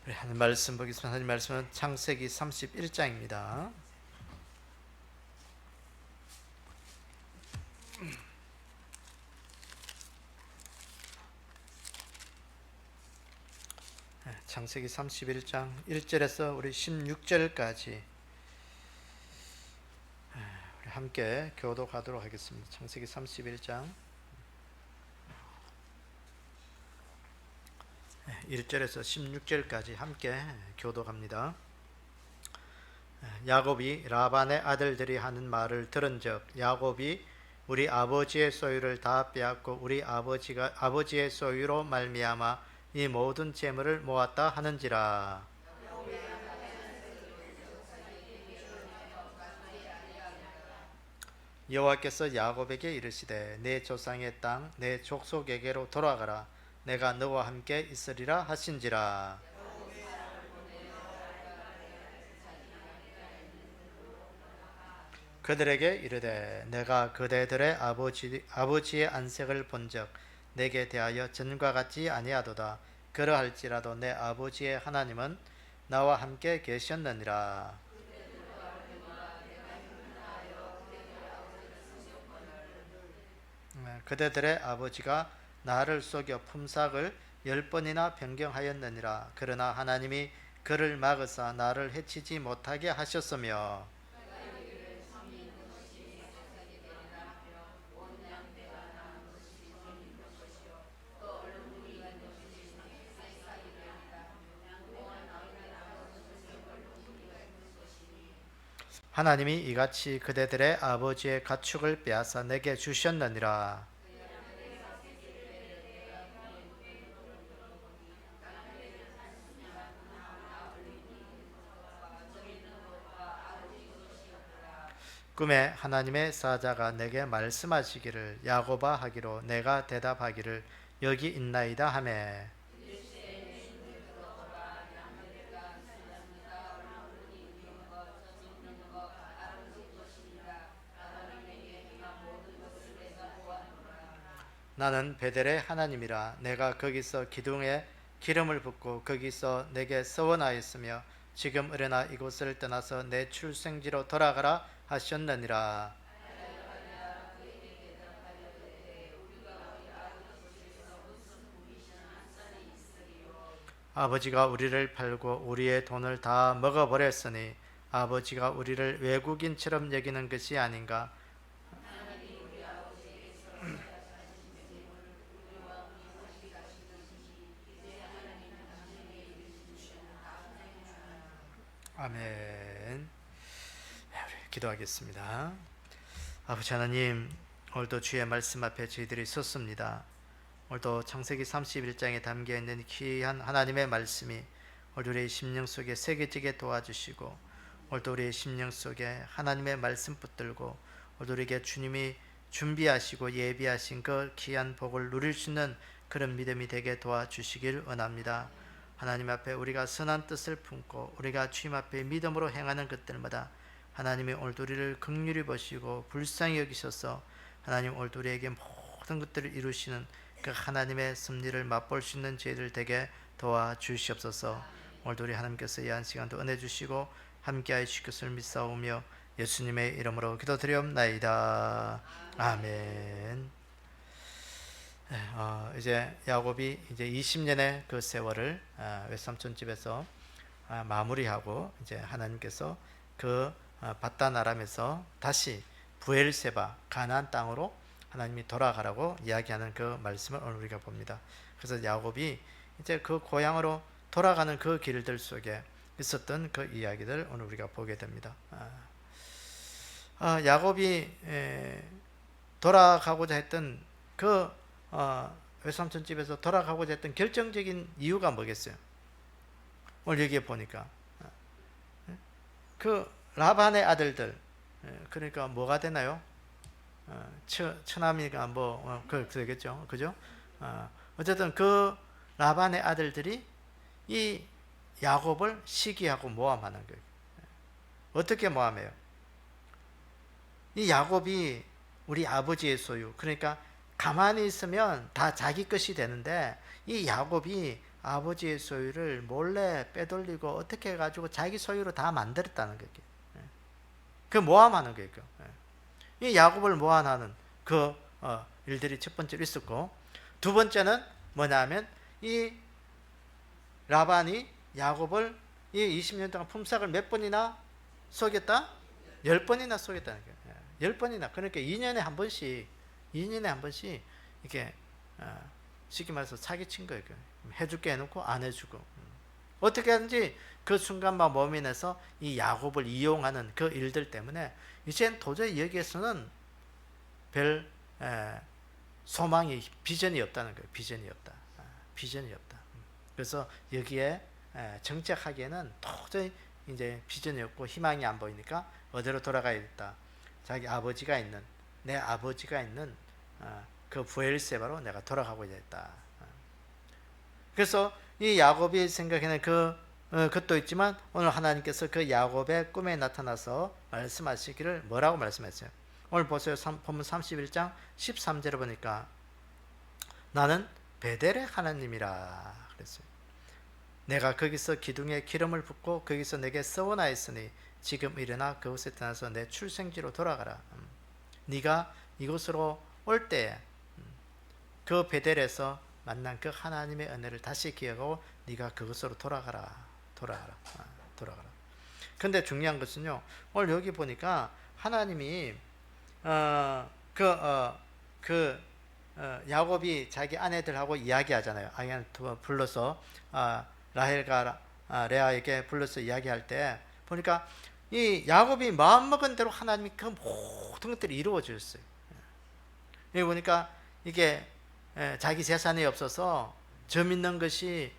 우리 하나님 말씀 보겠습니다. 하나님 말씀은 창세기 31장입니다. 창세기 31장 1절에서 우리 16절까지 우리 함께 교독하도록 하겠습니다. 창세기 31장 1절에서 16절까지 함께 교독합니다. 야곱이 라반의 아들들이 하는 말을 들은즉 야곱이 우리 아버지의 소유를 다 빼앗고 우리 아버지의 소유로 말미암아 이 모든 재물을 모았다 하는지라. 여호와께서 야곱에게 이르시되 내 조상의 땅 내 족속에게로 돌아가라. 내가 너와 함께 있으리라 하신지라. 그들에게 이르되 내가 그대들의 아버지의 안색을 본즉 내게 대하여 전과 같지 아니하도다. 그러할지라도 내 아버지의 하나님은 나와 함께 계셨느니라. 그대들의 아버지가 나를 속여 품삯을 10번이나 변경하였느니라. 그러나 하나님이 그를 막으사 나를 해치지 못하게 하셨으며 하나님이 이같이 그대들의 아버지의 가축을 빼앗아 내게 주셨느니라. 꿈에 하나님의 사자가 내게 말씀하시기를 야곱아 하기로 내가 대답하기를 여기 있나이다 하매 나는 베델의 하나님이라. 내가 거기서 기둥에 기름을 붓고 거기서 내게 서원하였으며 지금 일어나 이곳을 떠나서 내 출생지로 돌아가라 하셨느니라. 아버지가 우리를 팔고 우리의 돈을 다 먹어버렸으니 아버지가 우리를 외국인처럼 여기는 것이 아닌가. 아멘. 기도하겠습니다. 아버지 하나님, 오늘도 주의 말씀 앞에 저희들이 섰습니다. 오늘도 창세기 31장에 담겨있는 귀한 하나님의 말씀이 오늘 우리의 심령 속에 새겨지게 도와주시고 오늘도 우리의 심령 속에 하나님의 말씀 붙들고 오늘 우리에게 주님이 준비하시고 예비하신 그 귀한 복을 누릴 수 있는 그런 믿음이 되게 도와주시길 원합니다. 하나님 앞에 우리가 선한 뜻을 품고 우리가 주님 앞에 믿음으로 행하는 것들마다 하나님이 오늘도 우리를 긍휼히 보시고 불쌍히 여기셔서 하나님 오늘도 우리에게 모든 것들을 이루시는 그 하나님의 섭리를 맛볼 수 있는 저희들 되게 도와주시옵소서. 오늘도 우리 하나님께서 이 한 시간도 은혜 주시고 함께하여 주실 것을 믿사오며 예수님의 이름으로 기도드리옵나이다. 아멘. 이제 야곱이 이제 20년의 그 세월을 외삼촌 집에서 마무리하고 이제 하나님께서 그 바단 아람에서 다시 부엘세바 가나안 땅으로 하나님이 돌아가라고 이야기하는 그 말씀을 오늘 우리가 봅니다. 그래서 야곱이 이제 그 고향으로 돌아가는 그 길들 속에 있었던 그 이야기들 오늘 우리가 보게 됩니다. 야곱이 돌아가고자 했던 그 외삼촌 집에서 돌아가고자 했던 결정적인 이유가 뭐겠어요? 오늘 여기에 보니까 그 라반의 아들들, 그러니까 뭐가 되나요? 처남이가 그러겠죠, 그죠? 어쨌든 그 라반의 아들들이 이 야곱을 시기하고 모함하는 거예요. 어떻게 모함해요? 이 야곱이 우리 아버지의 소유, 그러니까 가만히 있으면 다 자기 것이 되는데 이 야곱이 아버지의 소유를 몰래 빼돌리고 어떻게 해가지고 자기 소유로 다 만들었다는 거예요. 그 모함하는 거예요. 이 야곱을 모함하는 그 일들이 첫 번째로 있었고, 두 번째는 뭐냐면 이 라반이 야곱을 이 20년 동안 품삯을 몇 번이나 속였다? 10번이나 속였다는 거예요. 10번이나. 그러니까 2년에 한 번씩 이렇게 쉽게 말해서 사기친 거예요. 해줄게 해놓고 안 해주고. 어떻게 하든지 그 순간만 모면해서 이 야곱을 이용하는 그 일들 때문에 이젠 도저히 여기에서는 별 소망이, 비전이 없다는 거예요. 비전이 없다. 그래서 여기에 정착하기에는 도저히 이제 비전이 없고 희망이 안 보이니까 어디로 돌아가야겠다. 자기 아버지가 있는, 내 아버지가 있는 그 부엘세바로 내가 돌아가고 있다. 그래서 이 야곱이 생각하는 그것도 있지만 오늘 하나님께서 그 야곱의 꿈에 나타나서 말씀하시기를 뭐라고 말씀했어요? 오늘 보세요. 본문 31장 13절에 보니까 나는 베델의 하나님이라 그랬어요. 내가 거기서 기둥에 기름을 붓고 거기서 내게 서원하였으니 지금 일어나 그곳에 떠나서 내 출생지로 돌아가라. 네가 이곳으로 올 때에 그 베델에서 만난 그 하나님의 은혜를 다시 기억하고 네가 그곳으로 돌아가라. 근데 중요한 것은요, 오늘 여기 보니까 하나님이 야곱이 자기 아내들하고 이야기하잖아요. 아이를 불러서 라헬과 레아에게 불러서 이야기할 때 보니까 이 야곱이 마음먹은 대로 하나님이 그 모든 것들이 이루어졌어요. 여기 보니까 이게 자기 재산이 없어서 점 있는 것이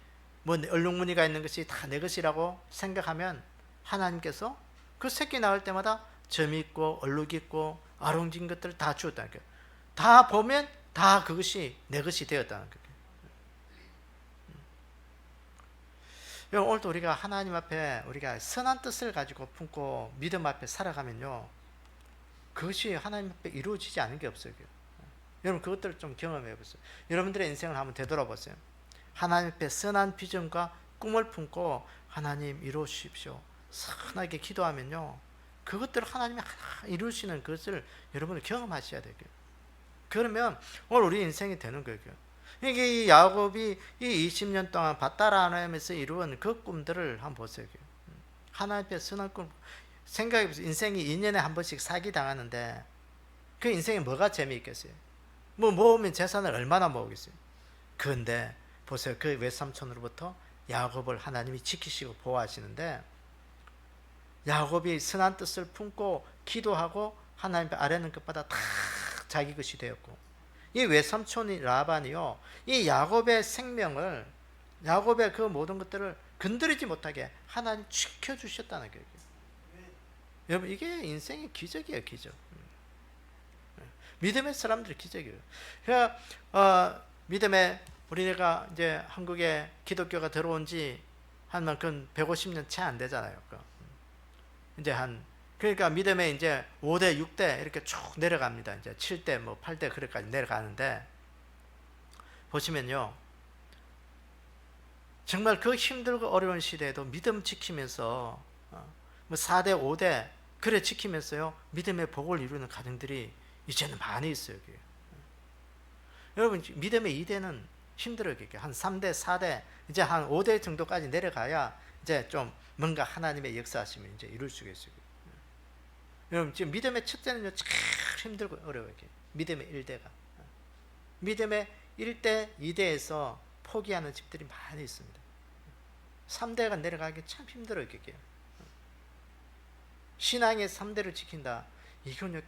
뭐 얼룩무늬가 있는 것이 다 내 것이라고 생각하면 하나님께서 그 새끼 낳을 때마다 점 있고 얼룩 있고 아롱진 것들을 다 주었다는 거예요. 다 보면 다 그것이 내 것이 되었다는 거예요. 오늘도 우리가 하나님 앞에 우리가 선한 뜻을 가지고 품고 믿음 앞에 살아가면요, 그것이 하나님 앞에 이루어지지 않은 게 없어요. 여러분 그것들을 좀 경험해 보세요. 여러분들의 인생을 한번 되돌아보세요. 하나님 앞에 선한 비전과 꿈을 품고 하나님 이루어 주십시오 선하게 기도하면요, 그것들을 하나님이 이루시는 것을 여러분은 경험하셔야 돼요. 그러면 오늘 우리 인생이 되는 거예요. 이게 이 야곱이 이 20년 동안 밭다라 하나님에서 이루은 그 꿈들을 한번 보세요. 하나님 앞에 선한 꿈 생각해보세요. 인생이 2년에 한 번씩 사기 당하는데 그 인생에 뭐가 재미있겠어요? 뭐 모으면 재산을 얼마나 모으겠어요? 그런데 보세요. 그 외삼촌으로부터 야곱을 하나님이 지키시고 보호하시는데, 야곱이 선한 뜻을 품고 기도하고 하나님 아뢰는 것마다 다 자기 것이 되었고, 이 외삼촌이 라반이요, 이 야곱의 생명을, 야곱의 그 모든 것들을 건드리지 못하게 하나님 지켜주셨다는 거예요. 여러분 이게 인생의 기적이에요. 기적. 믿음의 사람들의 기적이에요. 그러니까 믿음의, 우리가 이제 한국에 기독교가 들어온 지 한 만큼 150년 채 안 되잖아요. 이제 그러니까 믿음에 이제 5대, 6대 이렇게 쭉 내려갑니다. 이제 7대, 뭐 8대 그렇게까지 내려가는데, 보시면요, 정말 그 힘들고 어려운 시대에도 믿음 지키면서 뭐 4대, 5대 그래 지키면서요, 믿음의 복을 이루는 가정들이 이제는 많이 있어요. 여러분 믿음의 2대는 힘들어요. 한 3대, 4대, 이제 한 5대 정도까지 내려가야 이제 좀 뭔가 하나님의 역사하심을 이제 이룰 수가 있어요. 여러분 지금 믿음의 첫째는요, 참 힘들고 어려워요. 믿음의 1대가. 믿음의 1대, 2대에서 포기하는 집들이 많이 있습니다. 3대가 내려가기 참 힘들어요. 신앙의 3대를 지킨다. 이건요,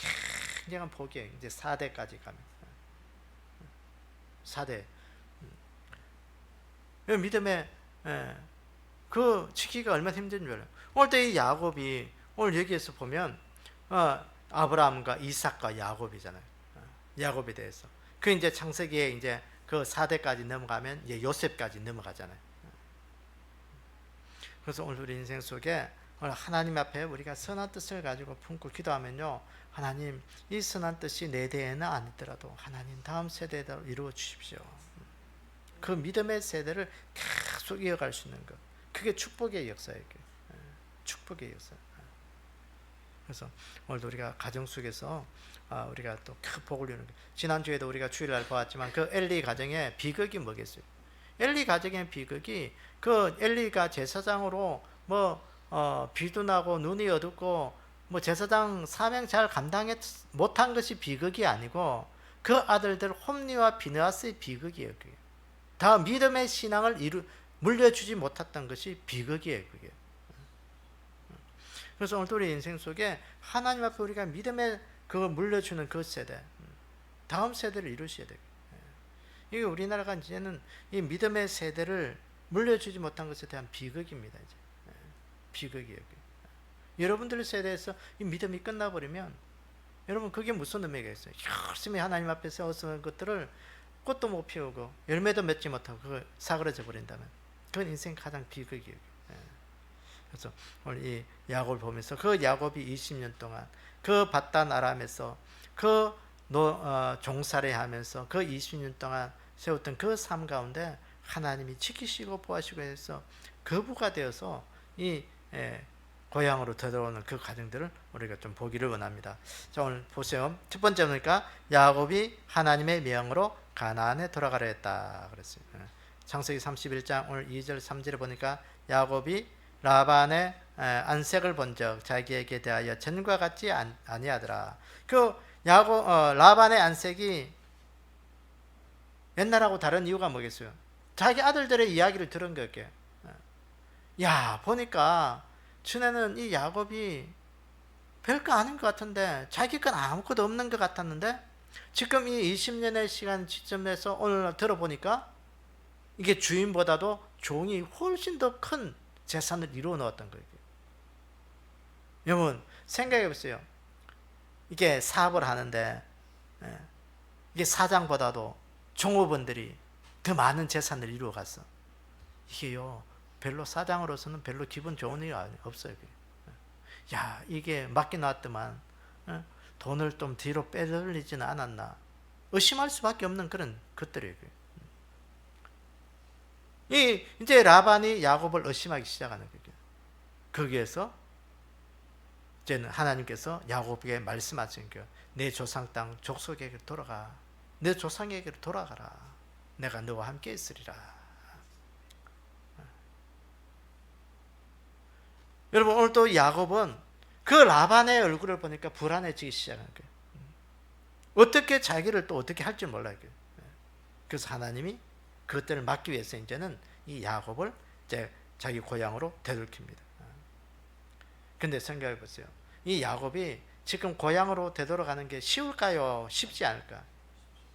굉장한 포기예요. 이제 4대까지 가면. 4대. 믿음의 그 지키기가 얼마나 힘든지 몰라요. 오늘 때 이 야곱이, 오늘 여기에서 보면 아브라함과 이삭과 야곱이잖아요. 야곱에 대해서. 그 이제 창세기에 이제 그 4대까지 넘어가면 이제 요셉까지 넘어가잖아요. 그래서 오늘 우리 인생 속에 오늘 하나님 앞에 우리가 선한 뜻을 가지고 품고 기도하면요, 하나님 이 선한 뜻이 내 대에는 아니더라도 하나님 다음 세대에 이루어 주십시오. 그 믿음의 세대를 계속 이어갈 수 있는 것. 그게 축복의 역사예요. 축복의 역사. 그래서 오늘도 우리가 가정 속에서 우리가 또 큰 복을 누리는 것. 지난주에도 우리가 주일날 보았지만 그 엘리 가정의 비극이 뭐겠어요? 엘리 가정의 비극이 그 엘리가 제사장으로 비도 나고 눈이 어둡고 제사장 사명 잘 감당했 못한 것이 비극이 아니고 그 아들들 홈리와 비느하스의 비극이에요. 그게. 다 믿음의 신앙을 물려주지 못했던 것이 비극이에요. 그게. 그래서 오늘 우리 인생 속에 하나님 앞에 우리가 믿음의 그걸 물려주는 그 세대, 다음 세대를 이루셔야 돼요. 이게 우리나라가 이제는 이 믿음의 세대를 물려주지 못한 것에 대한 비극입니다. 이제. 비극이에요. 여러분들 세대에서 이 믿음이 끝나버리면 여러분 그게 무슨 의미가 있어요? 열심히 하나님 앞에 세웠던 것들을 꽃도 못 피우고 열매도 맺지 못하고 그거 사그러져 버린다면 그건 인생 가장 비극이에요. 그래서 오늘 이 야곱을 보면서 그 야곱이 20년 동안 그 바단 아람에서 그 종살이하면서 그 20년 동안 세웠던 그 삶 가운데 하나님이 지키시고 보호하시고 해서 거부가 되어서 이 고향으로 되돌아오는 그 과정들을 우리가 좀 보기를 원합니다. 자, 오늘 보세요. 첫 번째 보니까 야곱이 하나님의 명으로 가나안에 돌아가려 했다 그랬어요. 창세기 31장 오늘 2절 3절에 보니까 야곱이 라반의 안색을 본적 자기에게 대하여 전과 같지 아니하더라. 그 라반의 안색이 옛날하고 다른 이유가 뭐겠어요? 자기 아들들의 이야기를 들은 거예요. 야, 보니까 전에는 이 야곱이 별거 아닌 것 같은데 자기 건 아무것도 없는 것 같았는데 지금 이 20년의 시간 지점에서 오늘 들어보니까 이게 주인보다도 종이 훨씬 더 큰 재산을 이루어 놓았던 거예요. 여러분 생각해 보세요. 이게 사업을 하는데 이게 사장보다도 종업원들이 더 많은 재산을 이루어 갔어. 이게요 별로 사장으로서는 별로 기분 좋은 일이 없어요. 야, 이게 맡겨놨더만 돈을 좀 뒤로 빼돌리지는 않았나 의심할 수밖에 없는 그런 것들이에요. 이제 라반이 야곱을 의심하기 시작하는 거예요. 거기에서 이제는 하나님께서 야곱에게 말씀하신 거예요. 내 조상 땅 족속에게 돌아가. 내 조상에게로 돌아가라. 내가 너와 함께 있으리라. 여러분 오늘 또 야곱은 그 라반의 얼굴을 보니까 불안해지기 시작한 거예요. 어떻게 자기를 또 어떻게 할지 몰라요. 그래서 하나님이 그것들을 막기 위해서 이제는 이 야곱을 이제 자기 고향으로 되돌킵니다. 근데 생각해 보세요. 이 야곱이 지금 고향으로 되돌아가는 게 쉬울까요? 쉽지 않을까?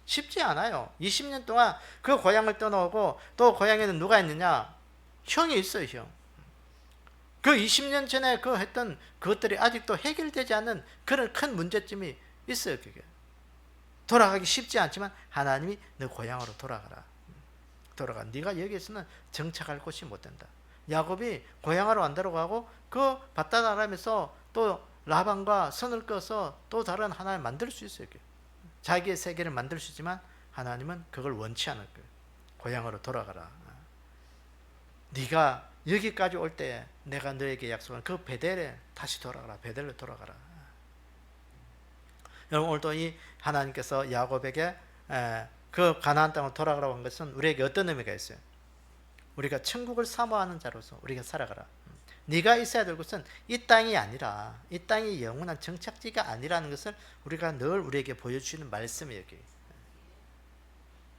쉽지 않아요. 20년 동안 그 고향을 떠나오고 또 고향에는 누가 있느냐? 형이 있어요, 형. 그 20년 전에 그 했던 그것들이 아직도 해결되지 않는 그런 큰 문제점이 있어요, 그게. 돌아가기 쉽지 않지만 하나님이 너 고향으로 돌아가라. 돌아가. 네가 여기에서는 정착할 곳이 못 된다. 야곱이 고향으로 안 들어가고 그 바단 아람에서 또 라반과 선을 꺼서 또 다른 하나를 만들 수 있어요. 자기의 세계를 만들 수 있지만 하나님은 그걸 원치 않을 거예요. 고향으로 돌아가라. 네가 여기까지 올 때 내가 너에게 약속한 그 베델에 다시 돌아가라. 베델로 돌아가라. 여러분 오늘도 이 하나님께서 야곱에게 그 가나안 땅으로 돌아가라고 한 것은 우리에게 어떤 의미가 있어요? 우리가 천국을 사모하는 자로서 우리가 살아가라. 네가 있어야 될 곳은 이 땅이 아니라 이 땅이 영원한 정착지가 아니라는 것을 우리가 늘 우리에게 보여주시는 말씀이에요.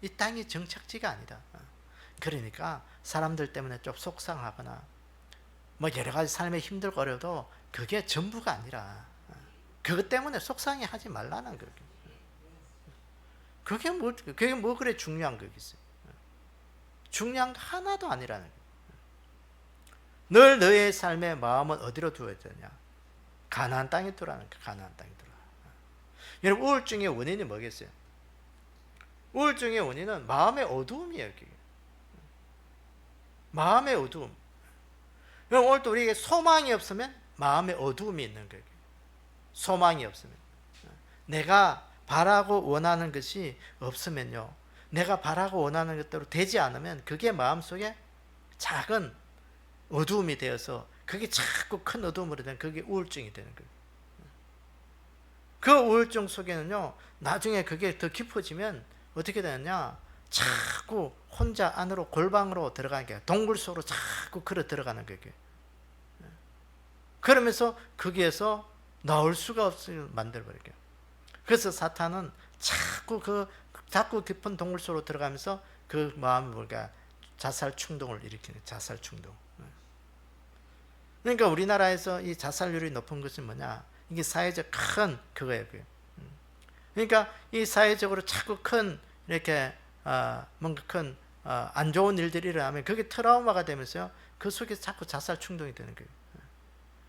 이 땅이 정착지가 아니다. 그러니까 사람들 때문에 좀 속상하거나 여러 가지 삶에 힘들고 어려도 그게 전부가 아니라 그것 때문에 속상해하지 말라는 거예요. 그게 뭐 그래 중요한 거겠어요. 중요한 거 하나도 아니라는 거예요. 늘 너의 삶의 마음은 어디로 두어야 되냐? 가나안 땅에 두라는 거예요. 가나안 땅에 두라. 여러분 우울증의 원인이 뭐겠어요? 우울증의 원인은 마음의 어두움이에요. 마음의 어두움. 여러분 오늘도 우리에게 소망이 없으면 마음의 어두움이 있는 거예요. 소망이 없으면. 내가 바라고 원하는 것이 없으면요. 내가 바라고 원하는 것대로 되지 않으면 그게 마음속에 작은 어두움이 되어서 그게 자꾸 큰 어두움으로 되면 그게 우울증이 되는 거예요. 그 우울증 속에는요, 나중에 그게 더 깊어지면 어떻게 되느냐, 자꾸 혼자 안으로 골방으로 들어가는 게, 동굴 속으로 자꾸 걸어 들어가는 거예요. 그러면서 거기에서 나올 수가 없을 만들어버려요. 그래서 사탄은 자꾸 깊은 동굴 속으로 들어가면서 그 마음이 뭘까, 자살 충동을 일으키는, 자살 충동. 그러니까 우리나라에서 이 자살률이 높은 것은 뭐냐, 이게 사회적 큰 그거예요. 그러니까 이 사회적으로 자꾸 큰 이렇게 뭔가 큰 안 좋은 일들이 일어나면 그게 트라우마가 되면서요, 그 속에서 자꾸 자살 충동이 되는 거예요.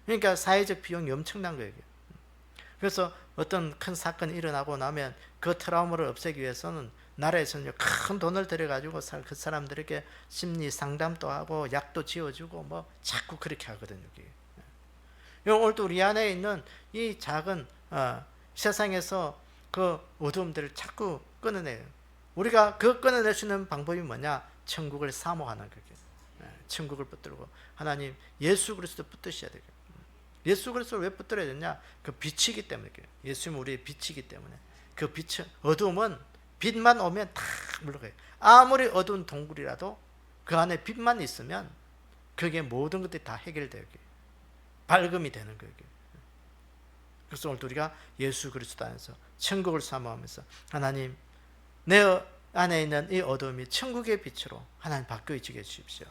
그러니까 사회적 비용이 엄청난 거예요. 그래서 어떤 큰 사건이 일어나고 나면 그 트라우마를 없애기 위해서는 나라에서는 큰 돈을 들여가지고 그 사람들에게 심리 상담도 하고 약도 지어주고 뭐 자꾸 그렇게 하거든요. 오늘도 우리 안에 있는 이 작은 세상에서 그 어두움들을 자꾸 끊어내요. 우리가 그 끊어낼 수 있는 방법이 뭐냐? 천국을 사모하는 거예요. 천국을 붙들고 하나님 예수 그리스도 붙드셔야 돼요. 예수 그리스도를 왜 붙들어야 되냐? 그 빛이기 때문에. 예수님은 우리의 빛이기 때문에. 그 빛은, 어두움은 빛만 오면 다 물러가요. 아무리 어두운 동굴이라도 그 안에 빛만 있으면 그게 모든 것들이 다 해결돼요. 밝음이 되는 거예요. 그래서 오늘 우리가 예수 그리스도 안에서 천국을 사모하면서 하나님, 내 안에 있는 이 어두움이 천국의 빛으로 하나님 바뀌어 지게 해주십시오.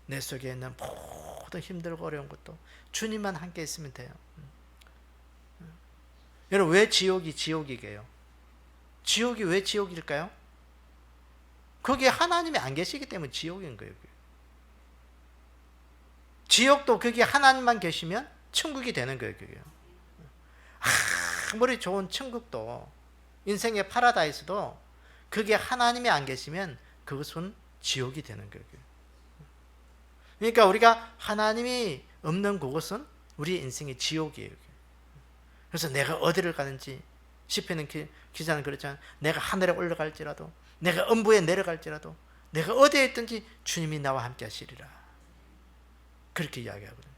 내 속에 있는 모든 힘들고 어려운 것도 주님만 함께 있으면 돼요. 여러분, 왜 지옥이 지옥이게요? 지옥이 왜 지옥일까요? 거기에 하나님이 안 계시기 때문에 지옥인 거예요. 지옥도 거기에 하나님만 계시면 천국이 되는 거예요. 아무리 좋은 천국도, 인생의 파라다이스도 거기에 하나님이 안 계시면 그것은 지옥이 되는 거예요. 그러니까 우리가 하나님이 없는 그곳은 우리 인생의 지옥이에요. 그래서 내가 어디를 가는지, 시편은 기자는 그랬잖아요. 내가 하늘에 올라갈지라도, 내가 음부에 내려갈지라도, 내가 어디에 있든지 주님이 나와 함께 하시리라, 그렇게 이야기하거든요.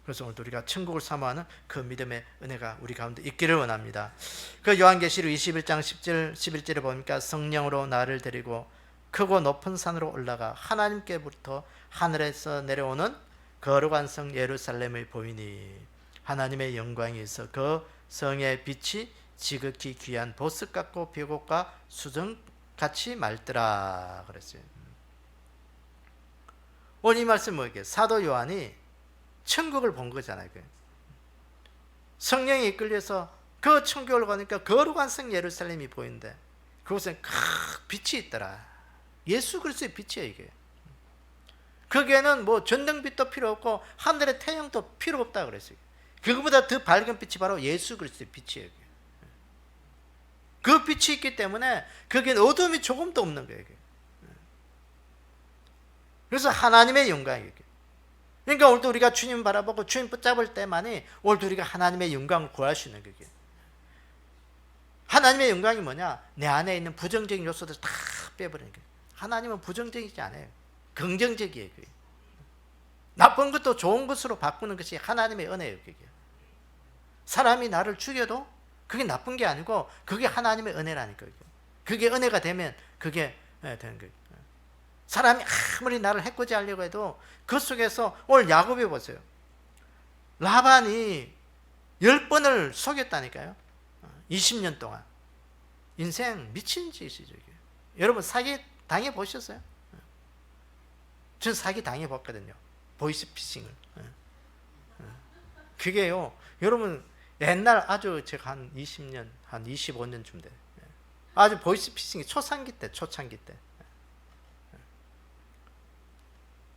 그래서 오늘 우리가 천국을 사모하는 그 믿음의 은혜가 우리 가운데 있기를 원합니다. 그 요한계시록 21장 10절 11절에 보니까 성령으로 나를 데리고 크고 높은 산으로 올라가 하나님께부터 하늘에서 내려오는 거룩한 성 예루살렘을 보이니 하나님의 영광이 있어 그 성의 빛이 지극히 귀한 보석 같고 벽옥과 수정같이 맑더라 그랬어요. 오늘 이 말씀 뭐예요? 사도 요한이 천국을 본 거잖아요. 성령이 이끌려서 그 천국을 가니까 거룩한 성 예루살렘이 보이는데 그곳에 큰 빛이 있더라. 예수 그리스도의 빛이에요, 이게. 거기에는 뭐 전등빛도 필요 없고 하늘의 태양도 필요 없다 그랬어요. 그거보다 더 밝은 빛이 바로 예수 그리스도의 빛이에요. 그 빛이 있기 때문에 거기엔 어둠이 조금도 없는 거예요. 그래서 하나님의 영광이에요. 그러니까 오늘도 우리가 주님 바라보고 주님 붙잡을 때만이 오늘도 우리가 하나님의 영광을 구할 수 있는 거예요. 하나님의 영광이 뭐냐? 내 안에 있는 부정적인 요소들을 다 빼버리는 거예요. 하나님은 부정적이지 않아요. 긍정적이에요. 그게. 나쁜 것도 좋은 것으로 바꾸는 것이 하나님의 은혜예요. 그게. 사람이 나를 죽여도 그게 나쁜 게 아니고 그게 하나님의 은혜라니까요. 그게 은혜가 되면 그게 되는 거예요. 사람이 아무리 나를 해코지하려고 해도 그 속에서 오늘 야곱이 보세요. 라반이 10번을 속였다니까요. 20년 동안. 인생 미친 짓이죠. 여러분 사기 당해보셨어요? 전 사기 당해봤거든요. 보이스피싱을. 그게요, 여러분 옛날 아주 제가 한 20년, 한 25년쯤 돼요. 아주 보이스피싱이 초창기 때.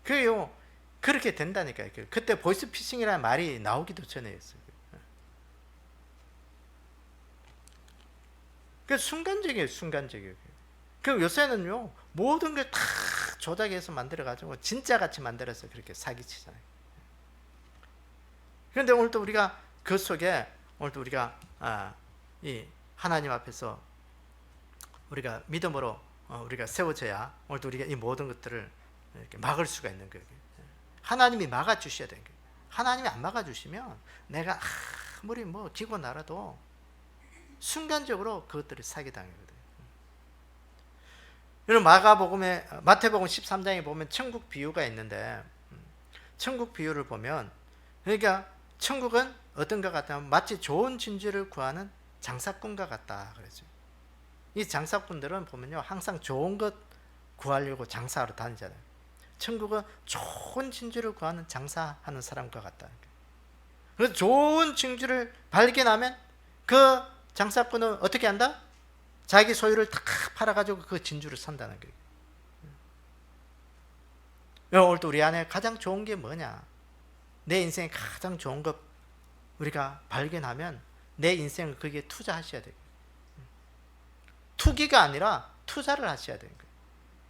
그게요, 그렇게 된다니까요. 그때 보이스피싱이라는 말이 나오기도 전에였어요. 그 순간적이에요. 그 요새는요, 모든 걸 다 조작해서 만들어가지고 진짜같이 만들어서 그렇게 사기치잖아요. 그런데 오늘도 우리가 그 속에, 오늘도 우리가 이 하나님 앞에서 우리가 믿음으로 우리가 세워져야 오늘도 우리가 이 모든 것들을 이렇게 막을 수가 있는 거예요. 하나님이 막아주셔야 되는 거예요. 하나님이 안 막아주시면 내가 아무리 뭐 기고 날아도 순간적으로 그것들이 사기당하거든요. 여러분 마태복음 13장에 보면 천국 비유가 있는데, 천국 비유를 보면, 그러니까 천국은 어떤 것 같냐면 마치 좋은 진주를 구하는 장사꾼과 같다 그랬죠. 이 장사꾼들은 보면요, 항상 좋은 것 구하려고 장사하러 다니잖아요. 천국은 좋은 진주를 구하는 장사하는 사람과 같다. 그래서 좋은 진주를 발견하면 그 장사꾼은 어떻게 한다? 자기 소유를 다 팔아가지고 그 진주를 산다는 거예요. 오늘 또 우리 안에 가장 좋은 게 뭐냐? 내 인생에 가장 좋은 것 우리가 발견하면 내 인생을 거기에 투자하셔야 돼요. 투기가 아니라 투자를 하셔야 되는 거예요.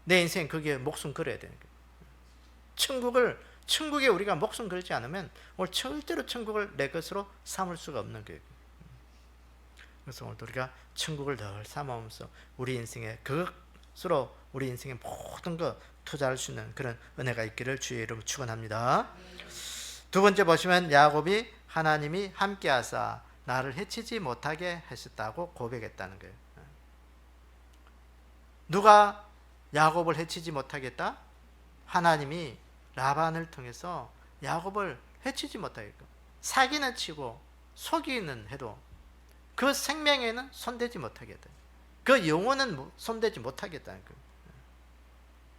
내 인생 거기에 목숨 걸어야 되는 거예요. 천국에 우리가 목숨 걸지 않으면 오늘 절대로 천국을 내 것으로 삼을 수가 없는 거예요. 그래서 오늘 우리가 천국을 늘 삼아오면서 우리 인생에 그것으로 우리 인생의 모든 것 투자할 수 있는 그런 은혜가 있기를 주의 이름으로 축원합니다. 두 번째 보시면 야곱이 하나님이 함께하사 나를 해치지 못하게 하셨다고 고백했다는 거예요. 누가 야곱을 해치지 못하겠다? 하나님이 라반을 통해서 야곱을 해치지 못하겠고, 사기는 치고 속이는 해도 그 생명에는 손대지 못하겠다. 그 영혼은 손대지 못하겠다는 거예요.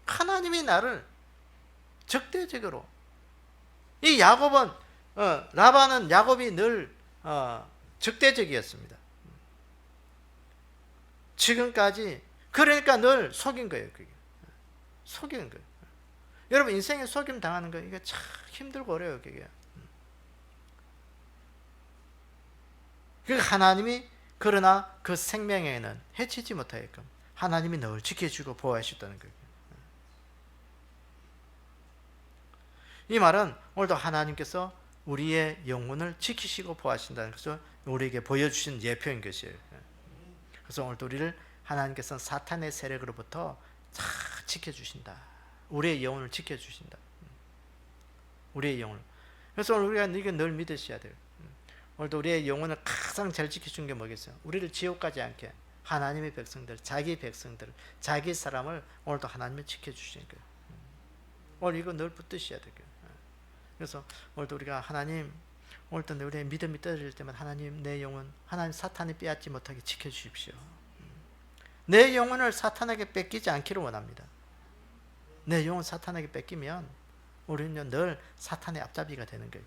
하나님이 나를 적대적으로, 이 야곱은 라반은 야곱이 늘 적대적이었습니다. 지금까지. 그러니까 늘 속인 거예요. 그게 속이는 거예요. 여러분, 인생에 속임 당하는 거 이게 참 힘들고 어려워요. 그게. 그 하나님이 그러나 그 생명에는 해치지 못하게끔 하나님이 늘 지켜주고 보호하셨다는 거예요. 이 말은 오늘도 하나님께서 우리의 영혼을 지키시고 보호하신다는 것을 우리에게 보여주신 예표인 것이에요. 그래서 오늘도 우리를 하나님께서 사탄의 세력으로부터 잘 지켜주신다. 우리의 영혼을 지켜주신다. 우리의 영혼을. 그래서 오늘 우리가 이게 늘 믿으셔야 돼요. 오늘도 우리의 영혼을 가장 잘 지켜준 게 뭐겠어요? 우리를 지옥 가지 않게 하나님의 백성들, 자기 백성들, 자기 사람을 오늘도 하나님이 지켜주시는 거예요. 오늘 이거 늘 붙드셔야 돼요. 그래서 오늘도 우리가 하나님, 오늘도 우리의 믿음이 떨어질 때만 하나님, 내 영혼, 하나님 사탄이 빼앗지 못하게 지켜주십시오. 내 영혼을 사탄에게 뺏기지 않기를 원합니다. 내 영혼 사탄에게 뺏기면 우리는 늘 사탄의 앞잡이가 되는 거예요.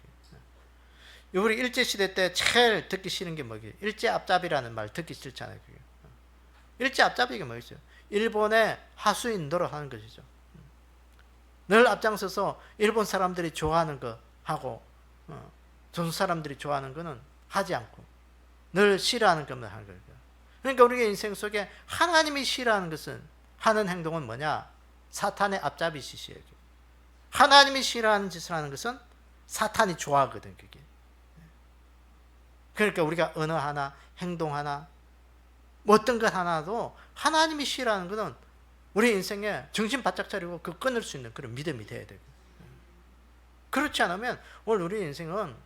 우리 일제시대 때 제일 듣기 싫은 게 뭐예요? 일제 앞잡이라는 말 듣기 싫잖아요. 그게. 일제 앞잡이가 뭐겠어요? 일본의 하수인 노릇하는 것이죠. 늘 앞장서서 일본 사람들이 좋아하는 거 하고 조선 사람들이 좋아하는 거는 하지 않고 늘 싫어하는 것만 하는 거예요. 그러니까 우리의 인생 속에 하나님이 싫어하는 것은, 하는 행동은 뭐냐? 사탄의 앞잡이짓이에요. 하나님이 싫어하는 짓을 하는 것은 사탄이 좋아하거든. 그게. 그러니까 우리가 언어 하나, 행동 하나, 어떤 것 하나도 하나님이 싫어하는 것은 우리 인생에 정신 바짝 차리고 그 끊을 수 있는 그런 믿음이 돼야 되고, 그렇지 않으면 오늘 우리 인생은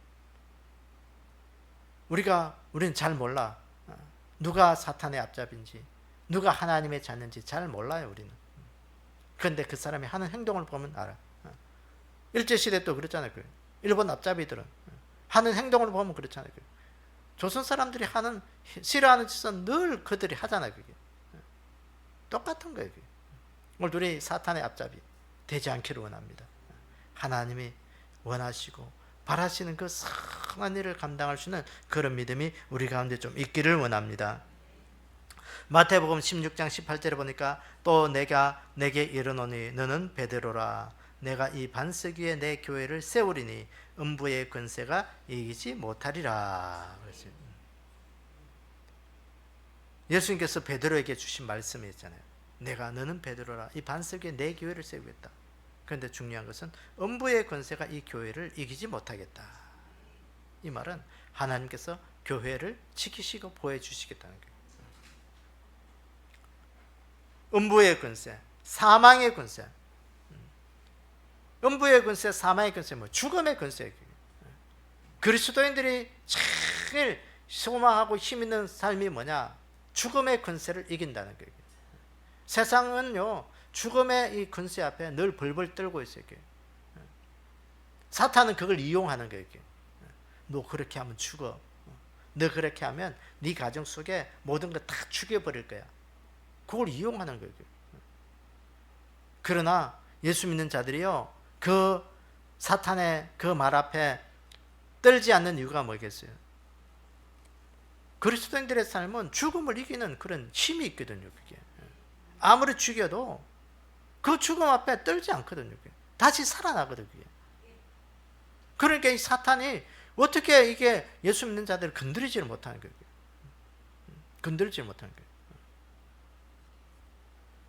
우리는 잘 몰라. 누가 사탄의 앞잡인지, 누가 하나님의 자녀인지 잘 몰라요. 우리는. 그런데 그 사람이 하는 행동을 보면 알아. 일제시대 또 그랬잖아요. 일본 앞잡이들은 하는 행동을 보면 그렇잖아요. 조선 사람들이 싫어하는 짓은 늘 그들이 하잖아요. 그게. 똑같은 거예요. 그게. 오늘 우리 사탄의 앞잡이 되지 않기를 원합니다. 하나님이 원하시고 바라시는 그 선한 일을 감당할 수 있는 그런 믿음이 우리 가운데 좀 있기를 원합니다. 마태복음 16장 18절에 보니까 또 내가 내게 이르노니 너는 베드로라. 내가 이 반석 위에 내 교회를 세우리니 음부의 권세가 이기지 못하리라. 예수님께서 베드로에게 주신 말씀이 있잖아요. 너는 베드로라. 이 반석 위에 내 교회를 세우겠다. 그런데 중요한 것은 음부의 권세가 이 교회를 이기지 못하겠다. 이 말은 하나님께서 교회를 지키시고 보호해 주시겠다는 거예요. 음부의 권세, 사망의 권세, 음부의 권세, 사망의 권세, 뭐 죽음의 권세. 그리스도인들이 제일 소망하고 힘 있는 삶이 뭐냐? 죽음의 권세를 이긴다는 거예요. 세상은요, 죽음의 이 권세 앞에 늘 벌벌 떨고 있어요. 사탄은 그걸 이용하는 거예요. 너 그렇게 하면 죽어. 너 그렇게 하면 네 가정 속에 모든 거 다 죽여버릴 거야. 그걸 이용하는 거예요. 그러나 예수 믿는 자들이요, 그 사탄의 그 말 앞에 떨지 않는 이유가 뭐겠어요? 그리스도인들의 삶은 죽음을 이기는 그런 힘이 있거든요. 그게 아무리 죽여도 그 죽음 앞에 떨지 않거든요. 그게 다시 살아나거든요. 그게. 그러니까 이 사탄이 어떻게 이게 예수 믿는 자들을 건드리지를 못하는 거예요. 건드리지 못하는 거예요.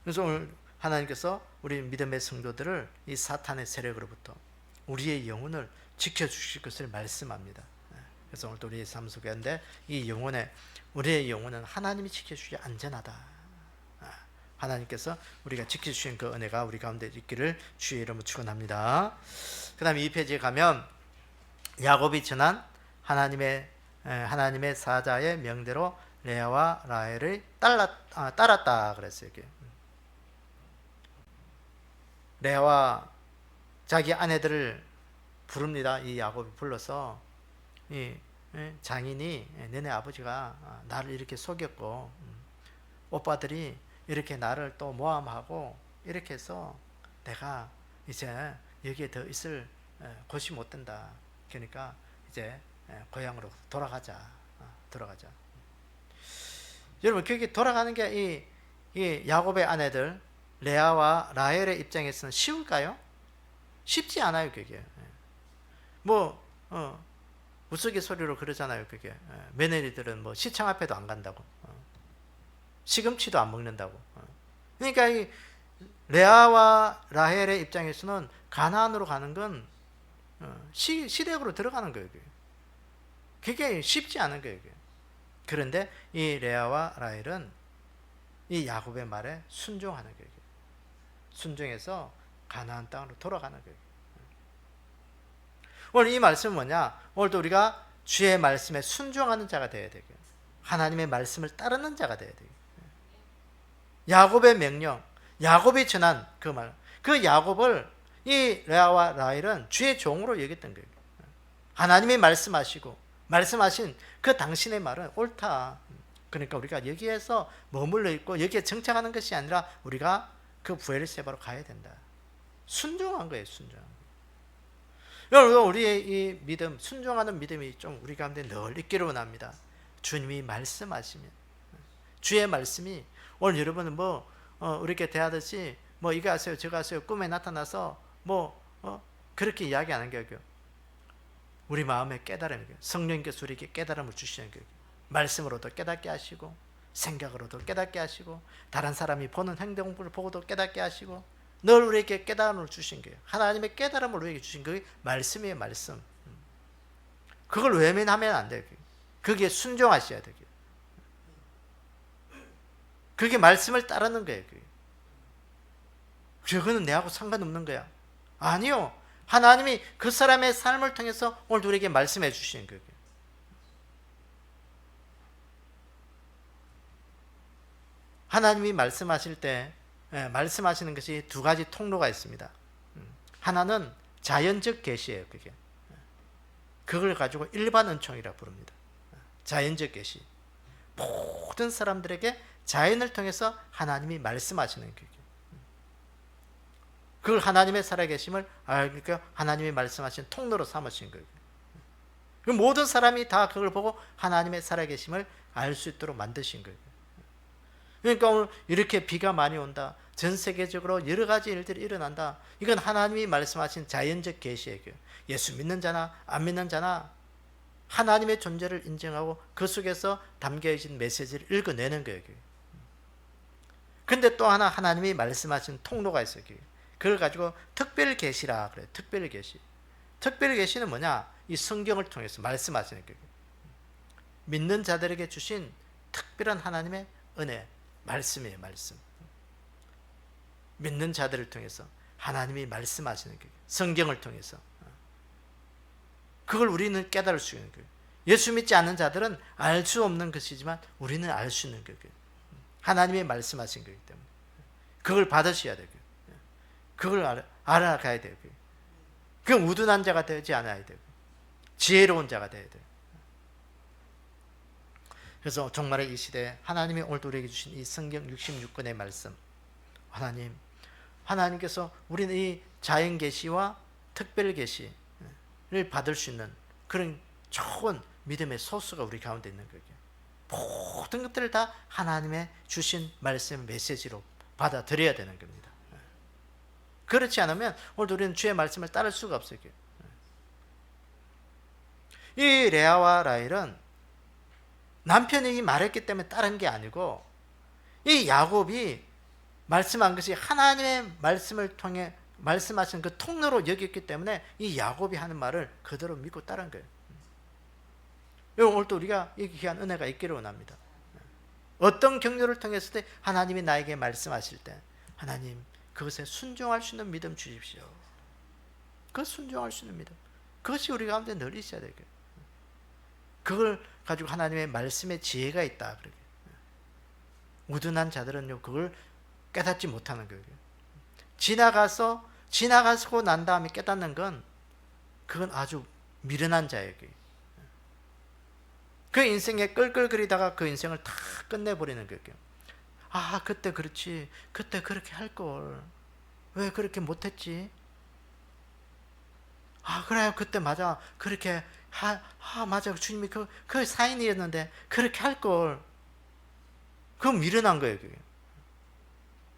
그래서 오늘 하나님께서 우리 믿음의 성도들을 이 사탄의 세력으로부터 우리의 영혼을 지켜주실 것을 말씀합니다. 그래서 오늘도 우리의 삶 속에 이 영혼에, 우리의 영혼은 하나님이 지켜주시 안전하다. 하나님께서 우리가 지켜주신 그 은혜가 우리 가운데 있기를 주의 이름으로 축원합니다. 그 다음에 이 페이지에 가면 야곱이 전한 하나님의 사자의 명대로 레아와 라헬을 따랐다 그랬어요. 레아와 자기 아내들을 부릅니다. 이 야곱이 불러서 이 장인이 너네 아버지가 나를 이렇게 속였고 오빠들이 이렇게 나를 또 모함하고 이렇게 해서 내가 이제 여기에 더 있을 곳이 못 된다. 그러니까 이제 고향으로 돌아가자. 여러분, 거기 돌아가는 게 이 야곱의 아내들 레아와 라헬의 입장에서는 쉬울까요? 쉽지 않아요. 그게 뭐 우스갯소리로 그러잖아요. 그게 며느리들은 뭐 시청 앞에도 안 간다고, 시금치도 안 먹는다고. 그러니까 이 레아와 라헬의 입장에서는 가나안으로 가는 건 시댁으로 들어가는 거예요. 그게 쉽지 않은 거예요. 그런데 이 레아와 라헬은 이 야곱의 말에 순종하는 거예요. 순종해서 가나안 땅으로 돌아가는 거예요. 오늘 이 말씀은 뭐냐? 오늘도 우리가 주의 말씀에 순종하는 자가 되어야 되고, 하나님의 말씀을 따르는 자가 되어야 돼요. 야곱의 명령, 야곱이 전한 그 말, 그 야곱을 이 레아와 라헬은 주의 종으로 여겼던 거예요. 하나님이 말씀하신 그 당신의 말은 옳다. 그러니까 우리가 여기에서 머물러 있고 여기에 정착하는 것이 아니라 우리가 그 부엘세바로 가야 된다. 순종한 거예요. 순종. 여러분, 우리의 이 믿음, 순종하는 믿음이 좀 우리 가운데 늘 있기를 원합니다. 주님이 말씀하시면, 주의 말씀이 오늘 여러분은 이렇게 대하듯이 이거 하세요 저거 하세요 꿈에 나타나서 그렇게 이야기 안 하는 거예요. 우리 마음에 깨달음이, 성령께서 우리에게 깨달음을 주시는 거예요. 말씀으로도 깨닫게 하시고, 생각으로도 깨닫게 하시고, 다른 사람이 보는 행동을 보고도 깨닫게 하시고, 늘 우리에게 깨달음을 주신 거예요. 하나님의 깨달음을 우리에게 주신 그게 말씀이에요. 말씀. 그걸 외면하면 안 돼요. 그게 순종하셔야 돼요. 그게 말씀을 따르는 거예요. 그거는 내하고 상관없는 거야. 아니요. 하나님이 그 사람의 삶을 통해서 오늘 우리에게 말씀해 주시는 거예요. 하나님이 말씀하실 때 말씀하시는 것이 두 가지 통로가 있습니다. 하나는 자연적 계시예요. 그걸 가지고 일반 은총이라 부릅니다. 자연적 계시. 모든 사람들에게 자연을 통해서 하나님이 말씀하시는 거예요. 그걸 하나님의 살아계심을 알니까 하나님이 말씀하신 통로로 삼으신 거예요. 모든 사람이 다 그걸 보고 하나님의 살아계심을 알 수 있도록 만드신 거예요. 그러니까 오늘 이렇게 비가 많이 온다, 전 세계적으로 여러 가지 일들이 일어난다, 이건 하나님이 말씀하신 자연적 계시예요. 예수 믿는 자나 안 믿는 자나 하나님의 존재를 인정하고 그 속에서 담겨있는 메시지를 읽어내는 거예요. 근데 또 하나 하나님이 말씀하신 통로가 있어요. 그걸 가지고 특별 계시라 그래요. 특별 계시. 특별 계시는 뭐냐? 이 성경을 통해서 말씀하시는 거예요. 믿는 자들에게 주신 특별한 하나님의 은혜, 말씀이에요. 말씀. 믿는 자들을 통해서 하나님이 말씀하시는 거예요. 성경을 통해서. 그걸 우리는 깨달을 수 있는 거예요. 예수 믿지 않는 자들은 알 수 없는 것이지만 우리는 알 수 있는 거예요. 하나님이 말씀하신 거기 때문에 그걸 받으셔야 돼요. 그걸 알아가야 돼요. 그 우둔한 자가 되지 않아야 돼요. 지혜로운 자가 되어야 돼요. 그래서 정말 이 시대에 하나님이 오늘 우리에게 주신 이 성경 66권의 말씀, 하나님께서 우리는 이 자연 계시와 특별 계시를 받을 수 있는 그런 좋은 믿음의 소스가 우리 가운데 있는 거예요. 모든 것들을 다 하나님의 주신 말씀 메시지로 받아들여야 되는 겁니다. 그렇지 않으면 오늘 우리는 주의 말씀을 따를 수가 없어요. 이 레아와 라헬은 남편이 말했기 때문에 따른 게 아니고 이 야곱이 말씀한 것이 하나님의 말씀을 통해 말씀하신 그 통로로 여겼기 때문에 이 야곱이 하는 말을 그대로 믿고 따른 거예요. 오늘 또 우리가 이 귀한 은혜가 있기를 원합니다. 어떤 경로를 통했을 때 하나님이 나에게 말씀하실 때 하나님 그것에 순종할 수 있는 믿음 주십시오. 그 순종할 수 있는 믿음, 그것이 우리 가운데 늘 있어야 되고요. 그걸 가지고 하나님의 말씀에 지혜가 있다. 우둔한 자들은요 그걸 깨닫지 못하는 거예요. 지나가고 난 다음에 깨닫는 건 그건 아주 미련한 자예요. 그 인생에 끌끌거리다가 그 인생을 다 끝내버리는 거예요. 아 그때 그렇지, 그때 그렇게 할걸, 왜 그렇게 못했지? 아 그래요, 그때 맞아, 그렇게 맞아, 주님이 그 사인이었는데 그렇게 할걸. 그건 미련한 거예요. 그게.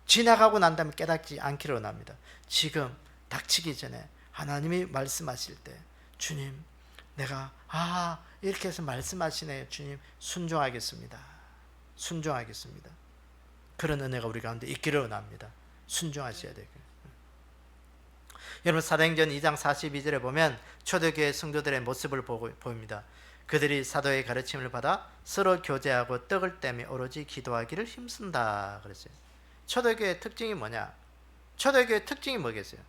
지나가고 난 다음에 깨닫지 않기를 원합니다. 지금 닥치기 전에 하나님이 말씀하실 때 주님 내가 이렇게 해서 말씀하시네요. 주님 순종하겠습니다. 순종하겠습니다. 그런 은혜가 우리 가운데 있기를 원합니다. 순종하셔야 되고. 여러분 사도행전 2장 42절에 보면 초대교회 성도들의 모습을 보입니다. 그들이 사도의 가르침을 받아 서로 교제하고 떡을 떼며 오로지 기도하기를 힘쓴다 그랬어요. 초대교회의 특징이 뭐냐? 초대교회의 특징이 뭐겠어요?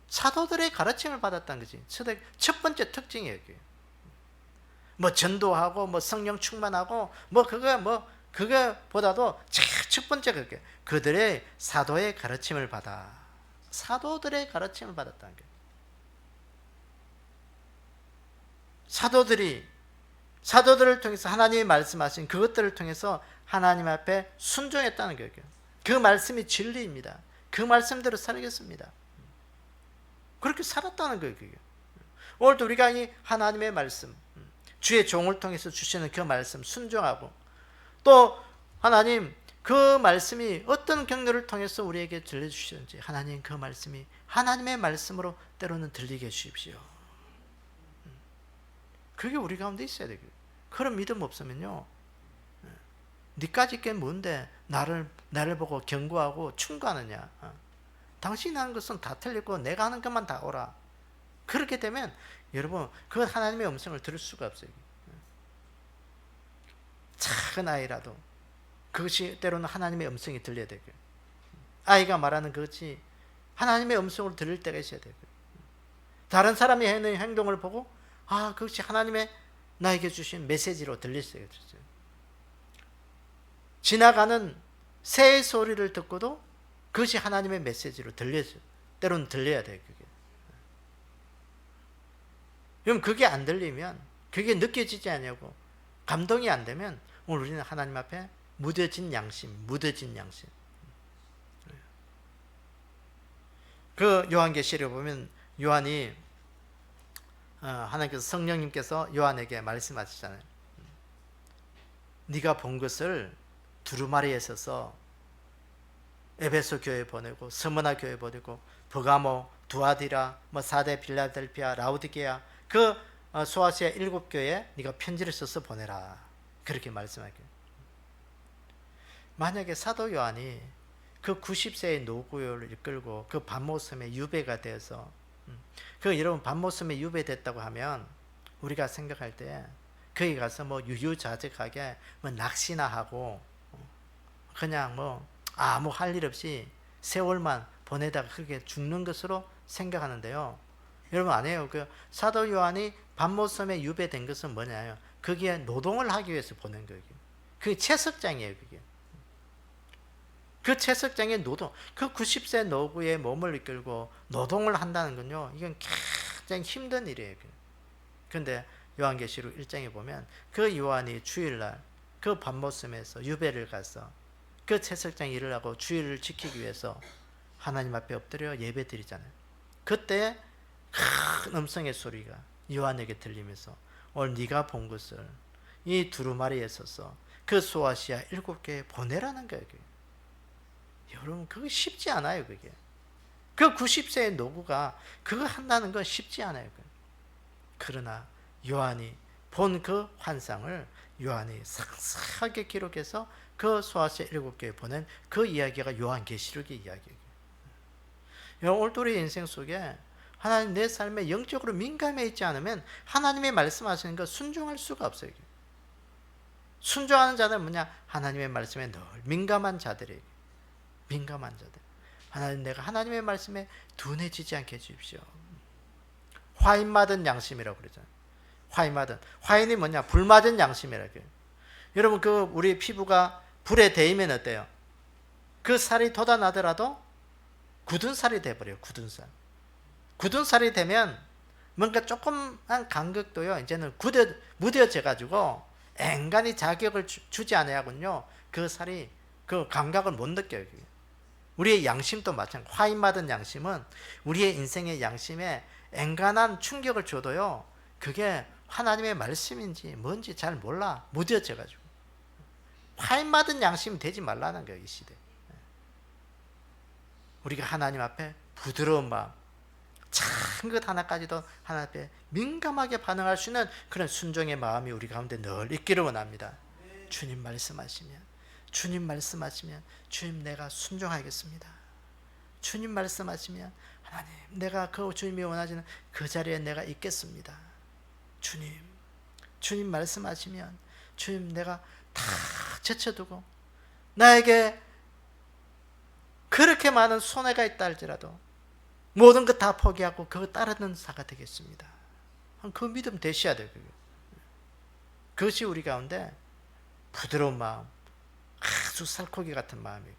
사도들의 가르침을 받았다는 거지. 첫 번째 특징이에요. 뭐 전도하고 뭐 성령 충만하고 그거보다도 첫 번째 그게 그들의 사도의 가르침을 받아. 사도들의 가르침을 받았다는 거예요. 사도들을 통해서 하나님이 말씀하신 그것들을 통해서 하나님 앞에 순종했다는 거예요. 그 말씀이 진리입니다. 그 말씀대로 살겠습니다. 그렇게 살았다는 거예요. 오늘도 우리가 이 하나님의 말씀, 주의 종을 통해서 주시는 그 말씀 순종하고, 또 하나님 그 말씀이 어떤 경로를 통해서 우리에게 들려주시는지 하나님 그 말씀이 하나님의 말씀으로 때로는 들리게 해주십시오. 그게 우리 가운데 있어야 되고요. 그런 믿음 없으면요, 니까짓 게 뭔데 나를 보고 경고하고 충고하느냐. 당신이 하는 것은 다 틀리고 내가 하는 것만 다 오라. 그렇게 되면 여러분 그 하나님의 음성을 들을 수가 없어요. 작은 아이라도 그것이 때로는 하나님의 음성이 들려야 되고요. 아이가 말하는 그것이 하나님의 음성으로 들릴 때가 있어야 되고요. 다른 사람이 하는 행동을 보고 그것이 하나님의 나에게 주신 메시지로 들렸어요. 지나가는 새의 소리를 듣고도 그것이 하나님의 메시지로 들려요. 때로는 들려야 돼요. 그럼 그게 안 들리면, 그게 느껴지지 않냐고, 감동이 안 되면 오늘 우리는 하나님 앞에 무뎌진 양심. 그 요한계시를 보면 요한이 하나님께서 성령님께서 요한에게 말씀하시잖아요. 네가 본 것을 두루마리에 써서 에베소 교회 보내고 스무나 교회 보내고 버가모, 두아디라, 사데, 빌라델피아, 라우디게아 그 소아시아 7교회에 네가 편지를 써서 보내라. 그렇게 말씀하게요. 만약에 사도 요한이 그 90세의 노고를 이끌고 그 반모섬에 유배가 되어서 여러분 반모섬에 유배됐다고 하면 우리가 생각할 때 거기 가서 유유자적하게 낚시나 하고 그냥 아무 할 일 없이 세월만 보내다가 그게 죽는 것으로 생각하는데요. 여러분 아니에요. 그 사도 요한이 반모섬에 유배된 것은 뭐냐요? 거기에 노동을 하기 위해서 보낸 거예요. 그게 채석장이에요. 그게. 그 채석장의 노동, 그 90세 노부의 몸을 이끌고 노동을 한다는 건요, 이건 굉장히 힘든 일이에요. 그런데 요한계시록 1장에 보면 그 요한이 주일날 그 밤모섬에서 유배를 가서 그 채석장 일을 하고 주일을 지키기 위해서 하나님 앞에 엎드려 예배 드리잖아요. 그때 큰 음성의 소리가 요한에게 들리면서 오늘 네가 본 것을 이 두루마리에 서서 그 소아시아 7개에 보내라는 거예요. 여러분 그거 쉽지 않아요. 그게 그 90세의 노부가 그거 한다는 건 쉽지 않아요. 그러나 요한이 본 그 환상을 요한이 상세하게 기록해서 그 소아시아 7개에 보낸 그 이야기가 요한계시록의 이야기예요. 여러분 올돌이 인생 속에 하나님 내 삶에 영적으로 민감해 있지 않으면 하나님의 말씀하시는 거 순종할 수가 없어요. 순종하는 자들은 뭐냐? 하나님의 말씀에 늘 민감한 자들이에요. 민감한 자들. 하나님 내가 하나님의 말씀에 둔해지지 않게 해주십시오. 화인 맞은 양심이라고 그러잖아요. 화인이 뭐냐? 불 맞은 양심이라고 해요. 여러분 그 우리 피부가 불에 데이면 어때요? 그 살이 돋아나더라도 굳은 살이 돼버려요. 굳은 살이 되면 뭔가 조금만 간극도요 이제는 무뎌져 가지고 앵간히 자격을 주지 않아야군요 그 살이 그 감각을 못 느껴요. 우리의 양심도 마찬가지. 화인 맞은 양심은 우리의 인생의 양심에 앵간한 충격을 줘도요 그게 하나님의 말씀인지 뭔지 잘 몰라. 무뎌져 가지고 화인 맞은 양심이 되지 말라는 거예요. 이 시대 우리가 하나님 앞에 부드러운 마음, 작은 것 하나까지도 하나님 앞에 민감하게 반응할 수 있는 그런 순종의 마음이 우리 가운데 늘 있기를 원합니다. 주님 말씀하시면 주님 내가 순종하겠습니다. 주님 말씀하시면 하나님 내가 그 주님이 원하시는 그 자리에 내가 있겠습니다. 주님 말씀하시면 주님 내가 다 제쳐두고 나에게 그렇게 많은 손해가 있다 할지라도 모든 것 다 포기하고 그거 따르는 자가 되겠습니다. 그 믿음 되셔야 돼요. 그것이 우리 가운데 부드러운 마음, 아주 살코기 같은 마음이에요.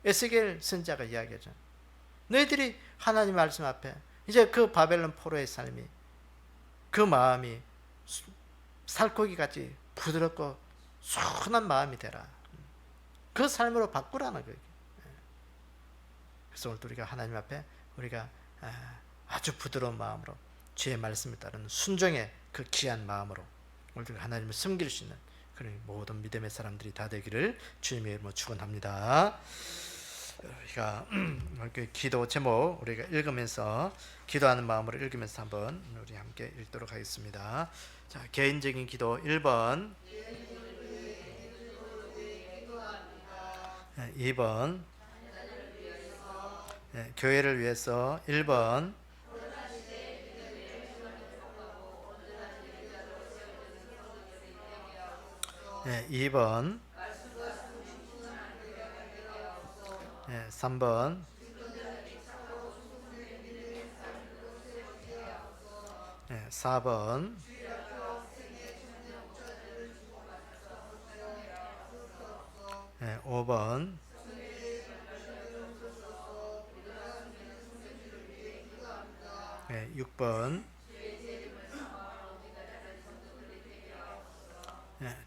에스겔 선지자가 이야기하죠. 너희들이 하나님 말씀 앞에 이제 그 바벨론 포로의 삶이 그 마음이 살코기같이 부드럽고 순한 마음이 되라. 그 삶으로 바꾸라는 거예요. 그래서 오늘 우리가 하나님 앞에 우리가 아주 부드러운 마음으로 주의 말씀을 따르는 순종의 그 귀한 마음으로 오늘 하나님을 섬길 수 있는 그런 모든 믿음의 사람들이 다 되기를 주님의 이름으로 축원합니다. 우리가 기도 제목 우리가 읽으면서 기도하는 마음으로 읽으면서 한번 우리 함께 읽도록 하겠습니다. 자, 개인적인 기도 1번, 2번, 교회를 위해서 1번, 2번, 3번, 4번, 5번, 6번,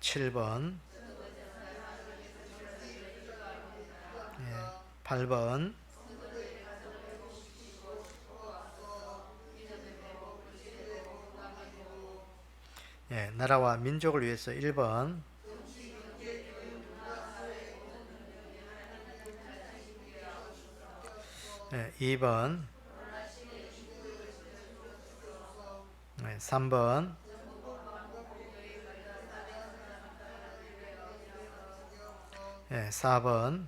7번, 8번, 8번, 나라와 민족을 위해서 1번, 2번, 3번, 4번.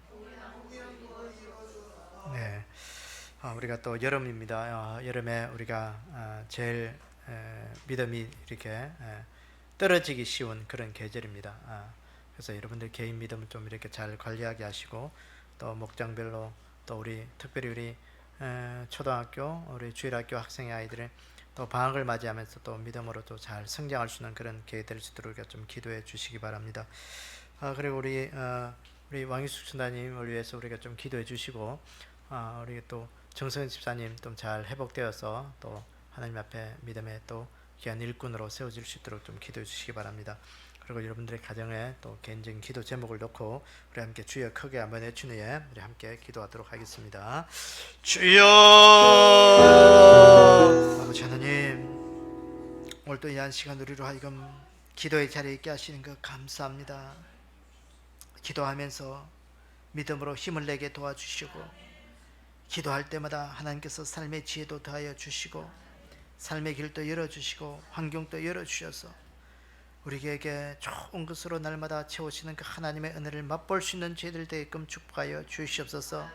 우리가 또 여름입니다. 여름에 우리가 제일 믿음이 이렇게 떨어지기 쉬운 그런 계절입니다. 그래서 여러분들 개인 믿음을 좀 이렇게 잘 관리하게 하시고 또 목장별로 또 우리 특별히 우리 초등학교 우리 주일학교 학생의 아이들을 또 방학을 맞이하면서 또 믿음으로 또 잘 성장할 수 있는 그런 기회 될 수 있도록 좀 기도해 주시기 바랍니다. 그리고 우리 왕희숙 전사님을 위해서 우리가 좀 기도해 주시고, 우리 또 정선 집사님 좀 잘 회복되어서 또 하나님 앞에 믿음의 또 귀한 일꾼으로 세워질 수 있도록 좀 기도해 주시기 바랍니다. 그리고 여러분들의 가정에 또 개인적인 기도 제목을 놓고 우리 함께 주여 크게 한번 외친 후에 우리 함께 기도하도록 하겠습니다. 주여! 아버지 하나님, 오늘 또 이 한 시간 우리로 하여금 기도의 자리에 있게 하시는 것 감사합니다. 기도하면서 믿음으로 힘을 내게 도와주시고, 기도할 때마다 하나님께서 삶의 지혜도 더하여 주시고, 삶의 길도 열어주시고, 환경도 열어주셔서 우리에게 좋은 것으로 날마다 채우시는 그 하나님의 은혜를 맛볼 수 있는 저희들 되게끔 축복하여 주시옵소서.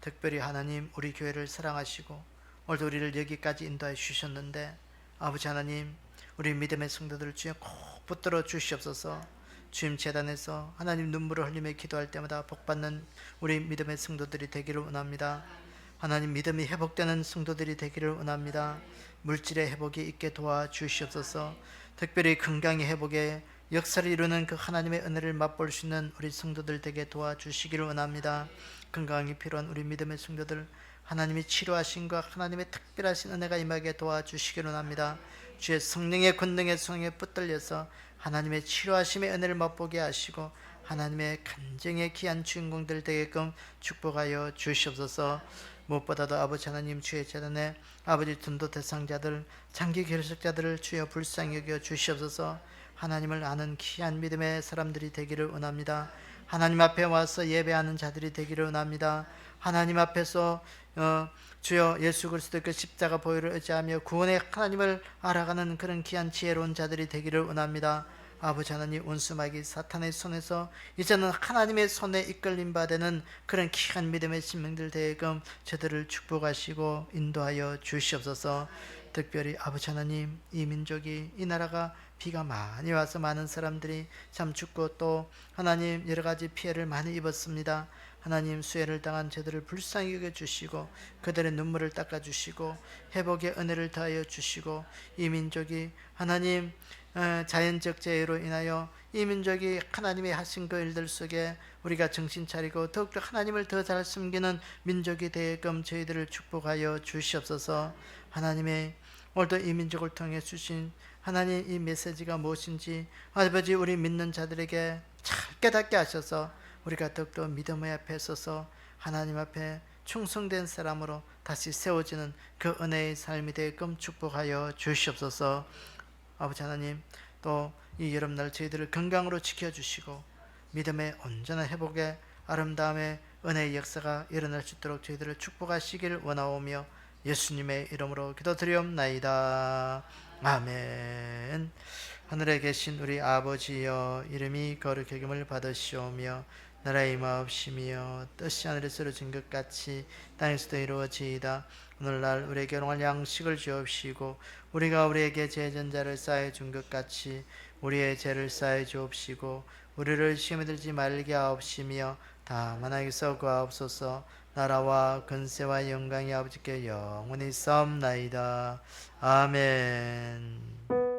특별히 하나님, 우리 교회를 사랑하시고 오늘도 우리를 여기까지 인도해 주셨는데, 아버지 하나님, 우리 믿음의 성도들 주여 꼭 붙들어 주시옵소서. 주님 재단에서 하나님 눈물을 흘리며 기도할 때마다 복받는 우리 믿음의 성도들이 되기를 원합니다. 하나님, 믿음이 회복되는 성도들이 되기를 원합니다. 물질의 회복이 있게 도와주시옵소서. 특별히 건강의 회복에 역사를 이루는 그 하나님의 은혜를 맛볼 수 있는 우리 성도들 되게 도와주시기를 원합니다. 건강이 필요한 우리 믿음의 성도들, 하나님이 치료하신 것, 하나님의 특별하신 은혜가 임하게 도와주시기를 원합니다. 주의 성령의 권능의 성에 붙들려서 하나님의 치료하심의 은혜를 맛보게 하시고 하나님의 간증의 귀한 주인공들 되게끔 축복하여 주시옵소서. 무엇보다도 아버지 하나님, 주의 재단에 아버지 전도 대상자들, 장기 결석자들을 주여 불쌍히 여겨 주시옵소서. 하나님을 아는 귀한 믿음의 사람들이 되기를 원합니다. 하나님 앞에 와서 예배하는 자들이 되기를 원합니다. 하나님 앞에서 주여 예수 그리스도의 그 십자가 보혈을 의지하며 구원의 하나님을 알아가는 그런 귀한 지혜로운 자들이 되기를 원합니다. 아버지 하나님, 원수마귀 사탄의 손에서 이제는 하나님의 손에 이끌림 받는 그런 귀한 믿음의 신명들 되게끔 저들을 축복하시고 인도하여 주시옵소서. 특별히 아버지 하나님, 이 민족이, 이 나라가 비가 많이 와서 많은 사람들이 참 죽고 또 하나님 여러 가지 피해를 많이 입었습니다. 하나님, 수해를 당한 저들을 불쌍히 여겨주시고 그들의 눈물을 닦아주시고 회복의 은혜를 더하여 주시고, 이 민족이 하나님 자연적 재해로 인하여 이 민족이 하나님의 하신 그 일들 속에 우리가 정신 차리고 더욱더 하나님을 더 잘 섬기는 민족이 되게끔 저희들을 축복하여 주시옵소서. 하나님의 오늘도 이 민족을 통해 주신 하나님 이 메시지가 무엇인지 아버지 우리 믿는 자들에게 잘 깨닫게 하셔서 우리가 더욱더 믿음의 앞에 서서 하나님 앞에 충성된 사람으로 다시 세워지는 그 은혜의 삶이 되게끔 축복하여 주시옵소서. 아버지 하나님, 또 이 여름날 저희들을 건강으로 지켜주시고 믿음의 온전한 회복의 아름다움의 은혜의 역사가 일어날 수 있도록 저희들을 축복하시길 원하오며 예수님의 이름으로 기도드리옵나이다. 아멘. 하늘에 계신 우리 아버지여, 이름이 거룩히 여김을 받으시오며 나라의 임하옵시며 뜻이 하늘에서 이루어진 것 같이 땅에서도 이루어지이다. 오늘날 우리에게 일용할 양식을 주옵시고 우리가 우리에게 죄전자를 사해 준 것 같이 우리의 죄를 사해 주옵시고 우리를 시험에 들지 말게 하옵시며 다만 악에서 구하옵소서. 나라와 권세와 영광이 아버지께 영원히 싸움나이다. 아멘.